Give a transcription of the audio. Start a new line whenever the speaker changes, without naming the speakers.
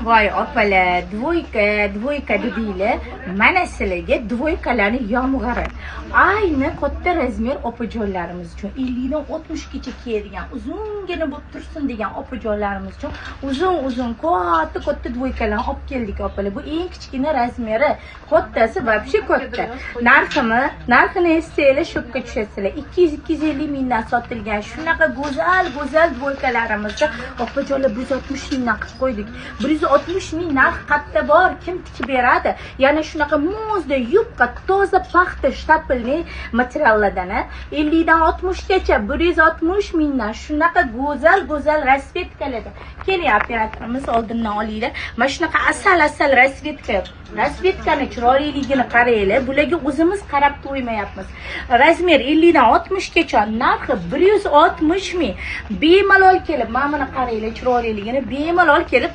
Voy opalar, dvoyka dedinglar. Mana sizlarga dvoykalarning yomg'iri. Ayni katta razmer opajonlarimiz uchun 50 dan 60 gacha kiyadigan, uzungina bo'lib tursin degan opajonlarimiz uchun uzun katta dvoykalarni olib keldik opalar. Bu eng kichkina razmeri, kattasi вообще katta. Narxini eshitsanglar shokka tushasizlar. 200-250 mingdan sotilgan shunaqa go'zal dvoykalarimizni opajonlar 160 mingdan qilib qo'ydik. 160 ming narx qatta bor, kim tikib beradi? Yana shunaqa muzda, yupqa, toza paxta shtapelni materiallardan 50 dan 60 gacha 160 mingdan shunaqa go'zal rasvetkalarda. Keling, operatorimiz oldindan olinglar. Mana shunaqa asal rasvetkani chiroyliligini qaranglar. Bularga o'zimiz qarab to'ymayapmiz. Razmer 50 dan 60 gacha, narxi 160 ming. Bemalol kelib, mana buni qaranglar, chiroyliligini bemalol kelib